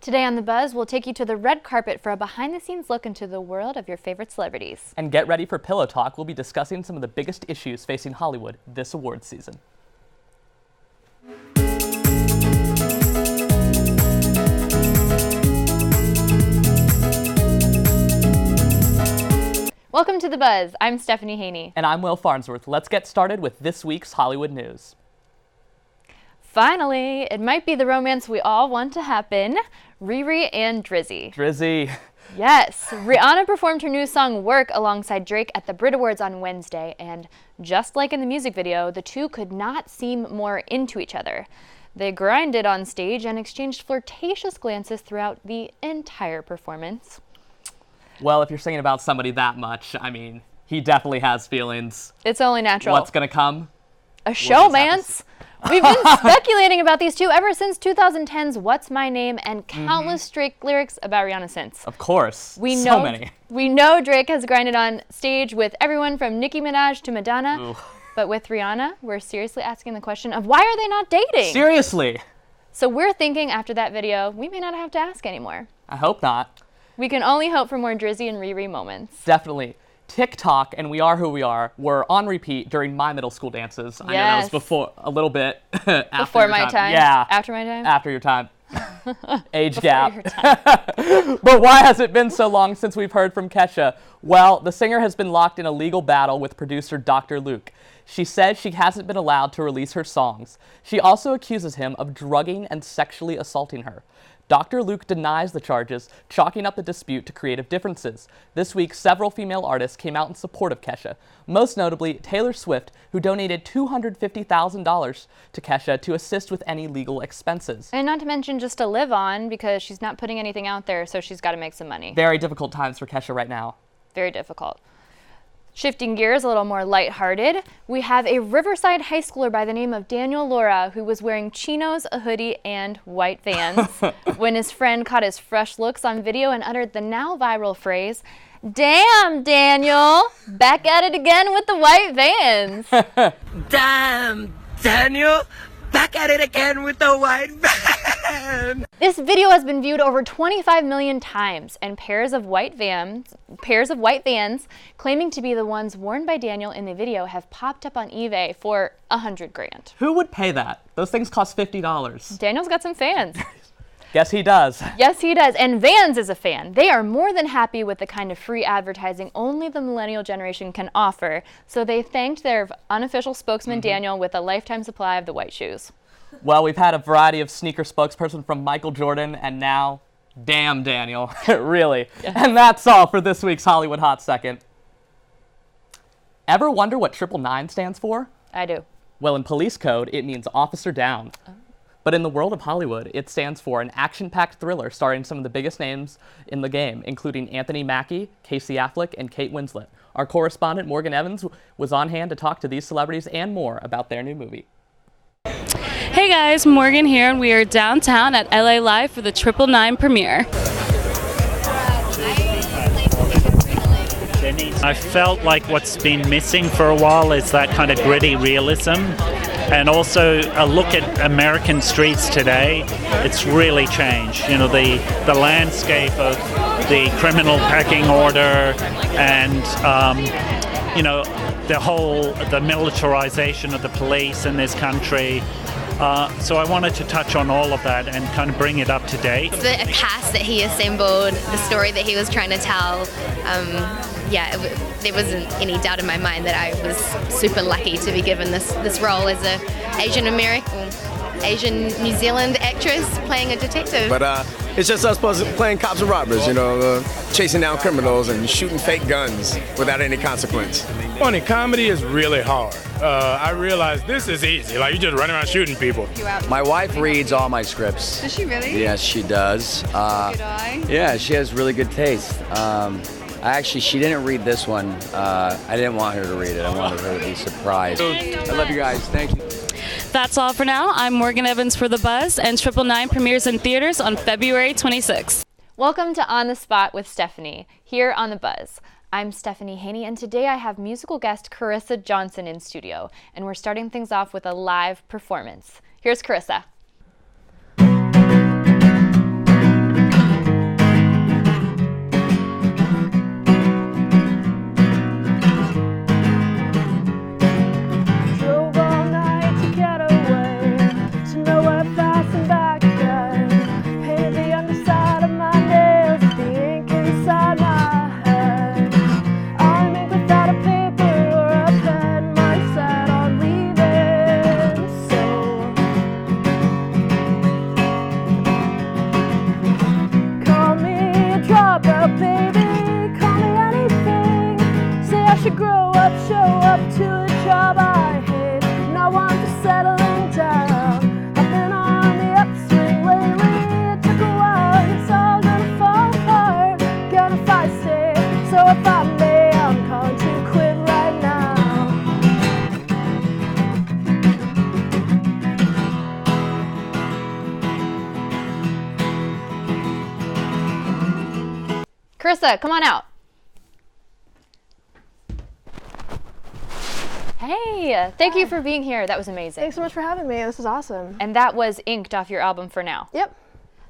Today on The Buzz, we'll take you to the red carpet for a behind-the-scenes look into the world of your favorite celebrities. And get ready for Pillow Talk. We'll be discussing some of the biggest issues facing Hollywood this awards season. Welcome to The Buzz. I'm Stephanie Haney. And I'm Will Farnsworth. Let's get started with this week's Hollywood news. Finally, it might be the romance we all want to happen. Riri and Drizzy. Drizzy. Yes. Rihanna performed her new song Work alongside Drake at the Brit Awards on Wednesday, and just like in the music video, the two could not seem more into each other. They grinded on stage and exchanged flirtatious glances throughout the entire performance. Well, if you're singing about somebody that much, I mean, he definitely has feelings. It's only natural. What's gonna come? A showmance. We've been speculating about these two ever since 2010's What's My Name and countless Drake lyrics about Rihanna since. Of course. We many. We know Drake has grinded on stage with everyone from Nicki Minaj to Madonna. Ooh. But with Rihanna, we're seriously asking the question of why are they not dating? Seriously. So we're thinking after that video, we may not have to ask anymore. I hope not. We can only hope for more Drizzy and Riri moments. Definitely. TikTok and We Are Who We Are were on repeat during my middle school dances. Yes. I know that was before, a little bit after Before your my time? Yeah. After my time? After your time. Age Before gap. your time. But why has it been so long since we've heard from Kesha? Well, the singer has been locked in a legal battle with producer Dr. Luke. She said she hasn't been allowed to release her songs. She also accuses him of drugging and sexually assaulting her. Dr. Luke denies the charges, chalking up the dispute to creative differences. This week, several female artists came out in support of Kesha, most notably Taylor Swift, who donated $250,000 to Kesha to assist with any legal expenses. And not to mention just to live on, because she's not putting anything out there, so she's got to make some money. Very difficult times for Kesha right now. Very difficult. Shifting gears, a little more lighthearted, we have a Riverside high schooler by the name of Daniel Laura who was wearing chinos, a hoodie, and white Vans when his friend caught his fresh looks on video and uttered the now viral phrase, "Damn, Daniel, back at it again with the white Vans." Damn, Daniel, back at it again with the white van. This video has been viewed over 25 million times, and pairs of white Vans claiming to be the ones worn by Daniel in the video have popped up on eBay for $100,000. Who would pay that? Those things cost $50. Daniel's got some fans. Yes, he does. Yes, he does. And Vans is a fan. They are more than happy with the kind of free advertising only the millennial generation can offer. So they thanked their unofficial spokesman, Daniel, with a lifetime supply of the white shoes. Well, we've had a variety of sneaker spokesperson from Michael Jordan and now, damn Daniel, really. Yeah. And that's all for this week's Hollywood Hot Second. Ever wonder what 999 stands for? I do. Well, in police code, it means officer down. Oh. But in the world of Hollywood, it stands for an action-packed thriller starring some of the biggest names in the game, including Anthony Mackie, Casey Affleck, and Kate Winslet. Our correspondent, Morgan Evans, was on hand to talk to these celebrities and more about their new movie. Hey guys, Morgan here, and we are downtown at LA Live for the 999 premiere. I felt like what's been missing for a while is that kind of gritty realism, and also a look at American streets today. It's really changed. You know, the landscape of the criminal pecking order and you know, the militarization of the police in this country. So I wanted to touch on all of that and kind of bring it up to date. The cast that he assembled, the story that he was trying to tell, there wasn't any doubt in my mind that I was super lucky to be given this role as a Asian New Zealand actress playing a detective. But it's just us playing cops and robbers, you know, chasing down criminals and shooting fake guns without any consequence. Funny, comedy is really hard. I realized this is easy, like you just run around shooting people. My wife reads all my scripts. Does she really? Yes, she does. Good eye. Yeah, she has really good taste. She didn't read this one. I didn't want her to read it. I wanted her to be surprised. I love you guys. Thank you. That's all for now. I'm Morgan Evans for The Buzz, and 999 premieres in theaters on February 26th. Welcome to On the Spot with Stephanie, here on The Buzz. I'm Stephanie Haney, and today I have musical guest Carissa Johnson in studio, and we're starting things off with a live performance. Here's Carissa. Carissa, come on out. Hey, thank you for being here. That was amazing. Thanks so much for having me. This is awesome. And that was Inked off your album For Now. Yep.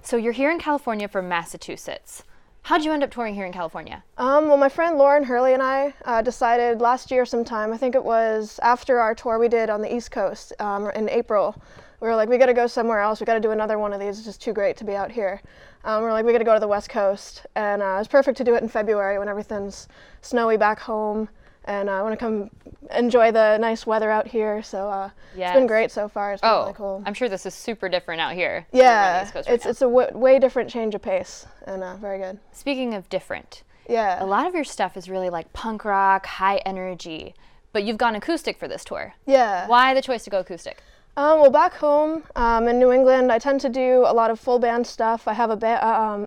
So you're here in California from Massachusetts. How'd you end up touring here in California? Well, my friend Lauren Hurley and I decided last year sometime, I think it was after our tour we did on the East Coast in April. We were like, we got to go somewhere else. We got to do another one of these. It's just too great to be out here. We're like, we got to go to the West Coast. And it was perfect to do it in February when everything's snowy back home. And I want to come enjoy the nice weather out here. So it's been great so far. It's been really cool. I'm sure this is super different out here. Yeah, it's a way different change of pace and very good. Speaking of different, a lot of your stuff is really like punk rock, high energy, but you've gone acoustic for this tour. Yeah. Why the choice to go acoustic? Well, back home in New England, I tend to do a lot of full band stuff. I have a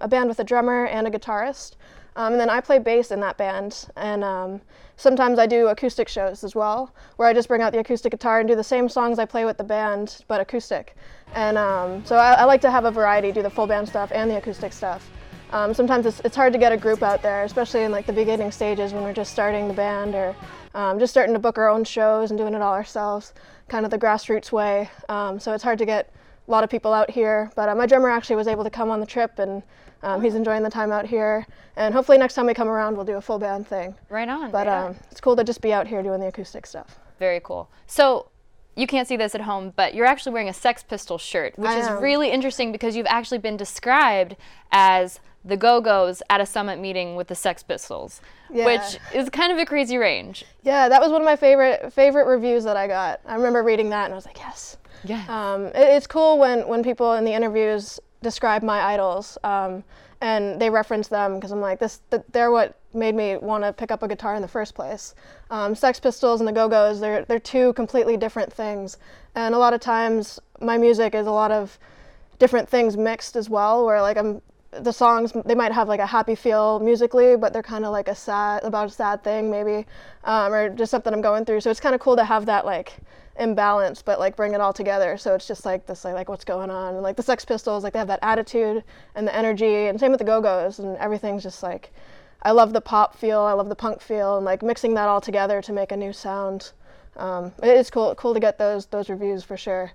band with a drummer and a guitarist, and then I play bass in that band. And sometimes I do acoustic shows as well, where I just bring out the acoustic guitar and do the same songs I play with the band, but acoustic. And so I like to have a variety, do the full band stuff and the acoustic stuff. Sometimes it's hard to get a group out there, especially in like the beginning stages when we're just starting the band or just starting to book our own shows and doing it all ourselves, kind of the grassroots way. So it's hard to get a lot of people out here. But my drummer actually was able to come on the trip, and he's enjoying the time out here. And hopefully next time we come around, we'll do a full band thing. Right on. But it's cool to just be out here doing the acoustic stuff. Very cool. So you can't see this at home, but you're actually wearing a Sex Pistols shirt, which is really interesting because you've actually been described as the Go-Go's at a summit meeting with the Sex Pistols, which is kind of a crazy range. Yeah, that was one of my favorite reviews that I got. I remember reading that and I was like, yes. Yeah. It's cool when people in the interviews describe my idols and they reference them because I'm like, they're what made me want to pick up a guitar in the first place. Sex Pistols and the Go-Go's, they're two completely different things. And a lot of times my music is a lot of different things mixed as well, where like the songs, they might have like a happy feel musically, but they're kind of like about a sad thing maybe, or just something I'm going through. So it's kind of cool to have that like imbalance, but like bring it all together. So it's just like this like what's going on. And like the Sex Pistols, like they have that attitude and the energy, and same with the Go-Go's, and everything's just like, I love the pop feel, I love the punk feel, and like mixing that all together to make a new sound. It's cool to get those reviews for sure.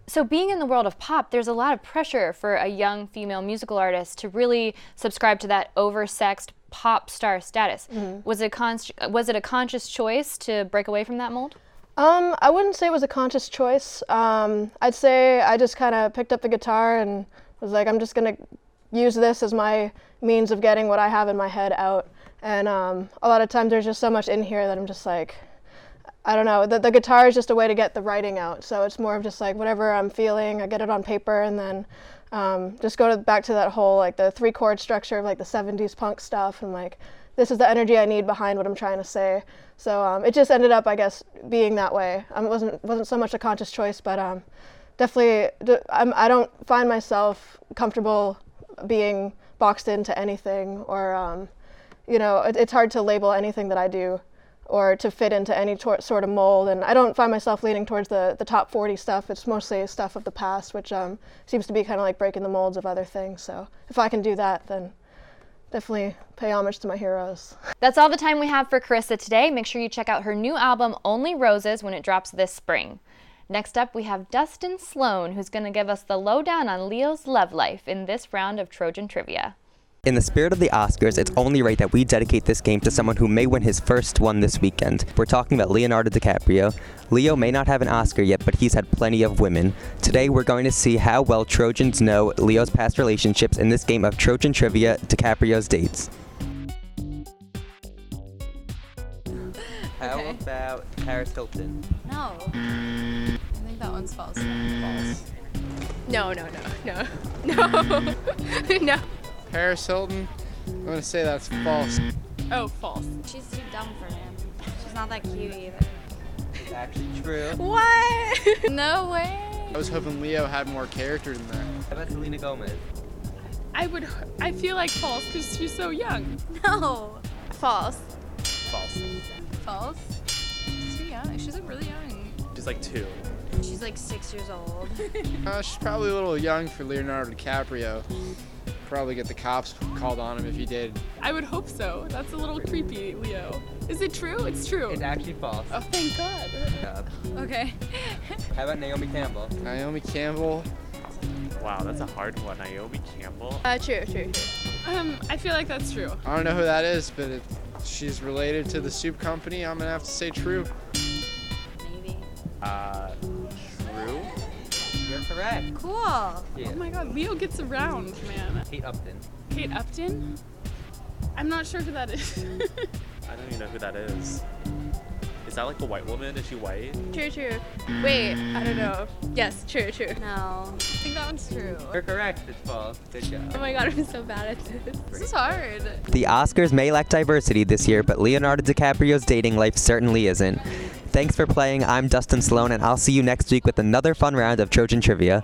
So being in the world of pop, there's a lot of pressure for a young female musical artist to really subscribe to that oversexed pop star status. Mm-hmm. Was it a conscious choice to break away from that mold? I wouldn't say it was a conscious choice. I'd say I just kind of picked up the guitar and was like, I'm just going to use this as my means of getting what I have in my head out. And a lot of times there's just so much in here that I'm just like, I don't know, the guitar is just a way to get the writing out. So it's more of just like whatever I'm feeling, I get it on paper, and then just go back to that whole like the 3-chord structure of like the 70s punk stuff, and like this is the energy I need behind what I'm trying to say. So it just ended up, I guess, being that way. It wasn't so much a conscious choice, but definitely I don't find myself comfortable being boxed into anything, or it's hard to label anything that I do or to fit into any sort of mold. And I don't find myself leaning towards the top 40 stuff. It's mostly stuff of the past, which seems to be kind of like breaking the molds of other things. So if I can do that, then definitely pay homage to my heroes. That's all the time we have for Carissa today. Make sure you check out her new album, Only Roses, when it drops this spring. Next up, we have Dustin Sloan, who's going to give us the lowdown on Leo's love life in this round of Trojan Trivia. In the spirit of the Oscars, it's only right that we dedicate this game to someone who may win his first one this weekend. We're talking about Leonardo DiCaprio. Leo may not have an Oscar yet, but he's had plenty of women. Today, we're going to see how well Trojans know Leo's past relationships in this game of Trojan Trivia, DiCaprio's dates. How about Paris Hilton? No. I think that one's false. False. No. No. Paris Hilton, I'm going to say that's false. Oh, false. She's too dumb for him. She's not that cute either. It's actually true. What? No way. I was hoping Leo had more character than that. How about Selena Gomez? I feel like false because she's so young. No. False. False. False? She's too young. She's like really young. She's like 2. She's like 6 years old. She's probably a little young for Leonardo DiCaprio. probably get the cops called on him if he did. I would hope so. That's a little creepy, Leo. Is it true? It's true. It's actually false. Oh, thank God. Okay. How about Naomi Campbell? Naomi Campbell. Wow, that's a hard one. Naomi Campbell. True. I feel like that's true. I don't know who that is, but she's related to the soup company. I'm gonna have to say true. Maybe. True. You're correct. Cool. Yeah. Oh my God, Leo gets around, man. Kate Upton. Kate Upton? I'm not sure who that is. I don't even know who that is. Is that like a white woman? Is she white? True. Wait, I don't know. Yes, true. No. I think that one's true. You're correct. It's false. Good job. Oh my God, I'm so bad at this. This is hard. The Oscars may lack diversity this year, but Leonardo DiCaprio's dating life certainly isn't. Thanks for playing. I'm Dustin Sloan, and I'll see you next week with another fun round of Trojan Trivia.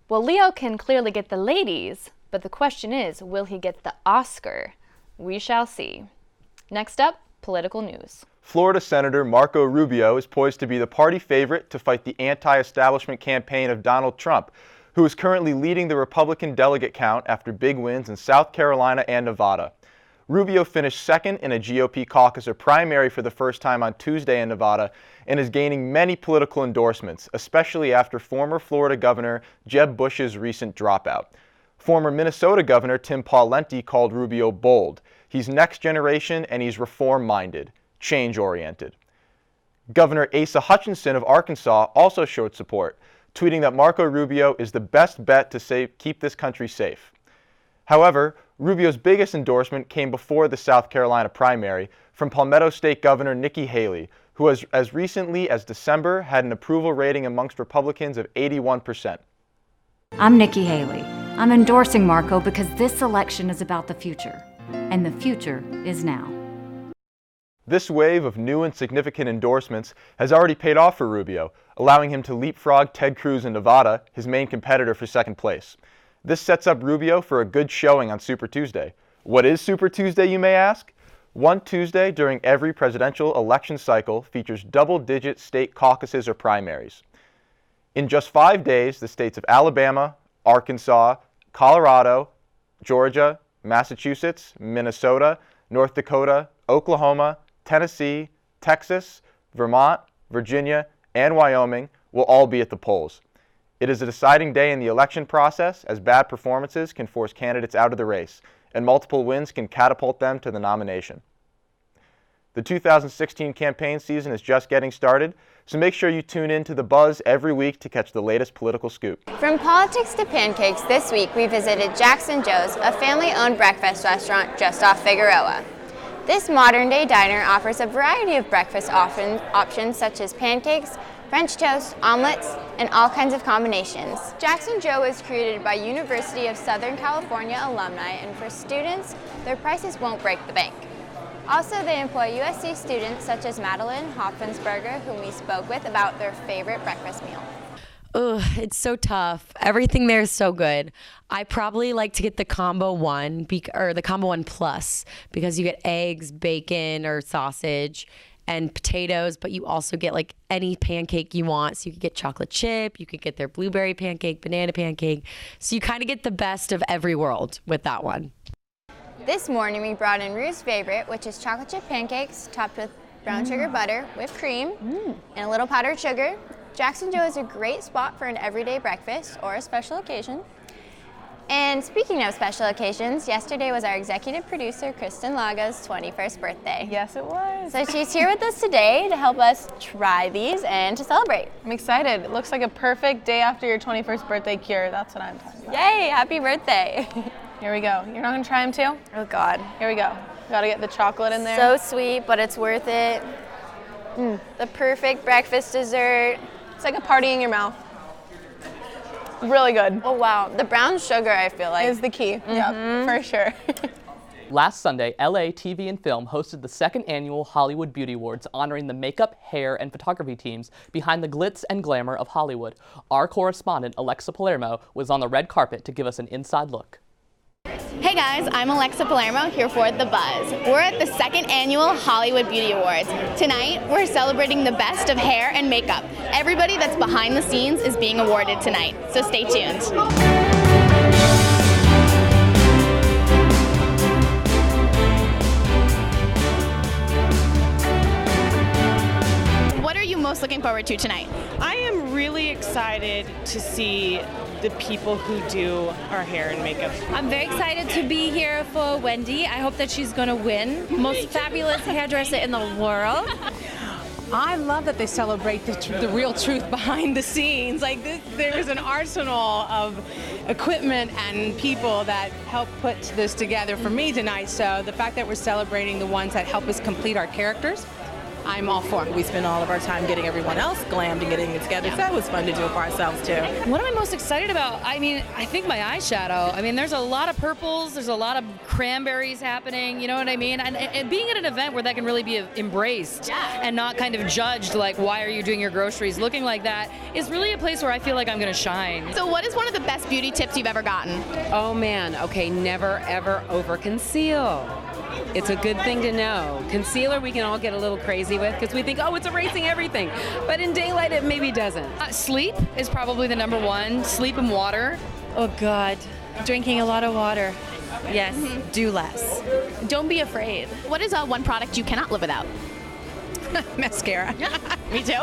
Well, Leo can clearly get the ladies, but the question is, will he get the Oscar? We shall see. Next up, political news. Florida Senator Marco Rubio is poised to be the party favorite to fight the anti-establishment campaign of Donald Trump, who is currently leading the Republican delegate count after big wins in South Carolina and Nevada. Rubio finished second in a GOP caucus or primary for the first time on Tuesday in Nevada and is gaining many political endorsements, especially after former Florida Governor Jeb Bush's recent dropout. Former Minnesota Governor Tim Pawlenty called Rubio bold. He's next generation and he's reform-minded, change-oriented. Governor Asa Hutchinson of Arkansas also showed support, tweeting that Marco Rubio is the best bet to keep this country safe. However, Rubio's biggest endorsement came before the South Carolina primary from Palmetto State Governor Nikki Haley, who has, as recently as December had an approval rating amongst Republicans of 81%. I'm Nikki Haley. I'm endorsing Marco because this election is about the future, and the future is now. This wave of new and significant endorsements has already paid off for Rubio, allowing him to leapfrog Ted Cruz in Nevada, his main competitor for second place. This sets up Rubio for a good showing on Super Tuesday. What is Super Tuesday, you may ask? One Tuesday during every presidential election cycle features double-digit state caucuses or primaries. In just 5 days, the states of Alabama, Arkansas, Colorado, Georgia, Massachusetts, Minnesota, North Dakota, Oklahoma, Tennessee, Texas, Vermont, Virginia, and Wyoming will all be at the polls. It is a deciding day in the election process, as bad performances can force candidates out of the race, and multiple wins can catapult them to the nomination. The 2016 campaign season is just getting started, so make sure you tune in to The Buzz every week to catch the latest political scoop. From politics to pancakes, this week we visited Jackson Joe's, a family-owned breakfast restaurant just off Figueroa. This modern-day diner offers a variety of breakfast options such as pancakes, French toast, omelets, and all kinds of combinations. Jackson Joe was created by University of Southern California alumni, and for students, their prices won't break the bank. Also, they employ USC students such as Madeline Hoffensberger, whom we spoke with about their favorite breakfast meal. Ugh, it's so tough. Everything there is so good. I probably like to get the combo one or the combo one plus because you get eggs, bacon or sausage and potatoes, but you also get like any pancake you want. So you could get chocolate chip, you could get their blueberry pancake, banana pancake. So you kind of get the best of every world with that one. This morning we brought in Rue's favorite, which is chocolate chip pancakes topped with brown sugar butter, whipped cream, and a little powdered sugar. Jackson Joe is a great spot for an everyday breakfast or a special occasion. And speaking of special occasions, yesterday was our executive producer, Kristen Laga's 21st birthday. Yes, it was. So she's here with us today to help us try these and to celebrate. I'm excited. It looks like a perfect day after your 21st birthday cure. That's what I'm talking about. Yay, happy birthday. Here we go. You're not gonna try them too? Oh God. Here we go. Gotta get the chocolate in there. So sweet, but it's worth it. The perfect breakfast dessert. It's like a party in your mouth. Really good. Oh wow, the brown sugar I feel like is the key. Yep, for sure. Last Sunday, LA TV and Film hosted the second annual Hollywood Beauty Awards, honoring the makeup, hair, and photography teams behind the glitz and glamour of Hollywood. Our correspondent, Alexa Palermo, was on the red carpet to give us an inside look. Hey guys, I'm Alexa Palermo here for The Buzz. We're at the second annual Hollywood Beauty Awards. Tonight, we're celebrating the best of hair and makeup. Everybody that's behind the scenes is being awarded tonight, so stay tuned. looking forward to tonight? I am really excited to see the people who do our hair and makeup. I'm very excited to be here for Wendy. I hope that she's going to win. Most fabulous hairdresser in the world. I love that they celebrate the real truth behind the scenes. Like there's an arsenal of equipment and people that help put this together for me tonight. So the fact that we're celebrating the ones that help us complete our characters, I'm all for. We spend all of our time getting everyone else glammed and getting it together. So that was fun to do it for ourselves too. What am I most excited about? I mean, I think my eyeshadow. I mean, there's a lot of purples, there's a lot of cranberries happening, you know what I mean? And being at an event where that can really be embraced and not kind of judged, like, why are you doing your groceries looking like that, is really a place where I feel like I'm gonna shine. So what is one of the best beauty tips you've ever gotten? Oh man, okay, never ever over conceal. It's a good thing to know. Concealer we can all get a little crazy with because we think, oh, it's erasing everything. But in daylight, it maybe doesn't. Sleep is probably the number one. Sleep and water. Oh God, drinking a lot of water. Yes, do less. Don't be afraid. What is one product you cannot live without? Mascara. Me too.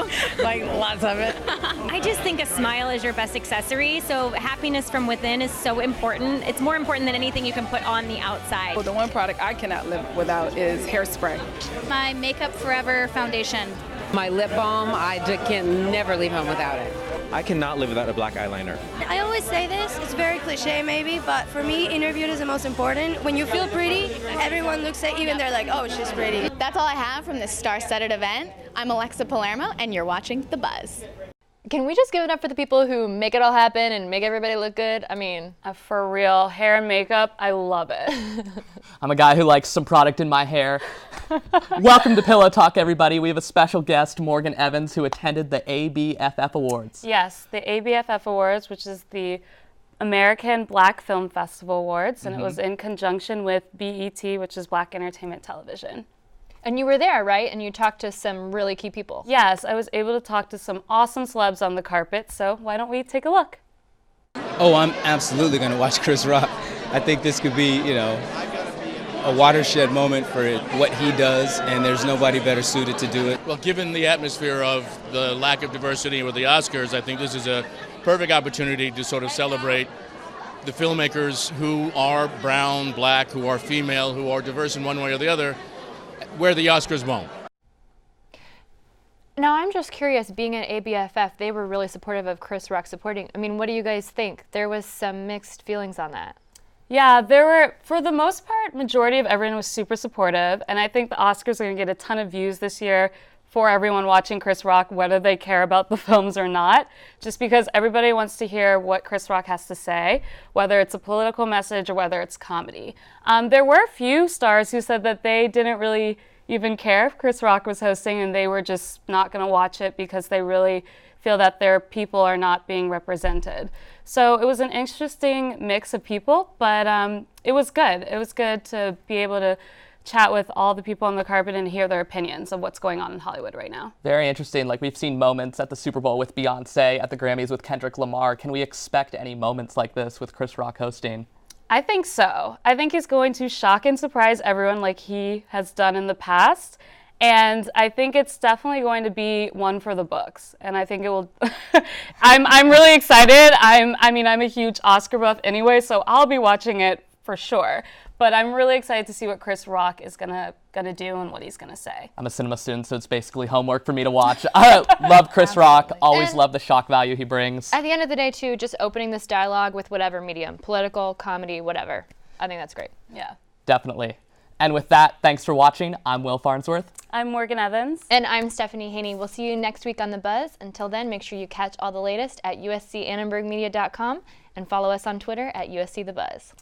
Like lots of it. I just think a smile is your best accessory. So happiness from within is so important. It's more important than anything you can put on the outside. Well, the one product I cannot live without is hairspray. My Makeup Forever foundation. My lip balm, I can never leave home without it. I cannot live without a black eyeliner. I always say this, it's very cliche maybe, but for me, inner beauty is the most important. When you feel pretty, everyone looks at you and they're like, oh, she's pretty. That's all I have from this star-studded event. I'm Alexa Palermo, and you're watching The Buzz. Can we just give it up for the people who make it all happen and make everybody look good? I mean, for real, hair and makeup, I love it. I'm a guy who likes some product in my hair. Welcome to Pillow Talk, everybody. We have a special guest, Morgan Evans, who attended the ABFF Awards. Yes, the ABFF Awards, which is the American Black Film Festival Awards, and it was in conjunction with BET, which is Black Entertainment Television. And you were there, right? And you talked to some really key people. Yes, I was able to talk to some awesome celebs on the carpet, so why don't we take a look? Oh, I'm absolutely going to watch Chris Rock. I think this could be, a watershed moment for what he does, and there's nobody better suited to do it. Well, given the atmosphere of the lack of diversity with the Oscars, I think this is a perfect opportunity to sort of celebrate the filmmakers who are brown, black, who are female, who are diverse in one way or the other, where the Oscars won't. Now, I'm just curious, being at ABFF, they were really supportive of Chris Rock supporting. I mean, what do you guys think? There was some mixed feelings on that. Yeah, there were, for the most part, majority of everyone was super supportive, and I think the Oscars are going to get a ton of views this year for everyone watching Chris Rock, whether they care about the films or not, just because everybody wants to hear what Chris Rock has to say, whether it's a political message or whether it's comedy. There were a few stars who said that they didn't really even care if Chris Rock was hosting, and they were just not going to watch it because they really feel that their people are not being represented. So it was an interesting mix of people, but it was good. It was good to be able to chat with all the people on the carpet and hear their opinions of what's going on in Hollywood right now. Very interesting. Like, we've seen moments at the Super Bowl with Beyonce, at the Grammys with Kendrick Lamar. Can we expect any moments like this with Chris Rock hosting? I think so. I think he's going to shock and surprise everyone like he has done in the past. And I think it's definitely going to be one for the books. And I think it will, I'm really excited. I'm a huge Oscar buff anyway, so I'll be watching it for sure. But I'm really excited to see what Chris Rock is gonna do and what he's gonna say. I'm a cinema student, so it's basically homework for me to watch. I love Chris Rock, always love the shock value he brings. At the end of the day, too, just opening this dialogue with whatever medium, political, comedy, whatever. I think that's great. Yeah. Definitely. And with that, thanks for watching. I'm Will Farnsworth. I'm Morgan Evans. And I'm Stephanie Haney. We'll see you next week on The Buzz. Until then, make sure you catch all the latest at uscannenbergmedia.com and follow us on Twitter at USC The Buzz.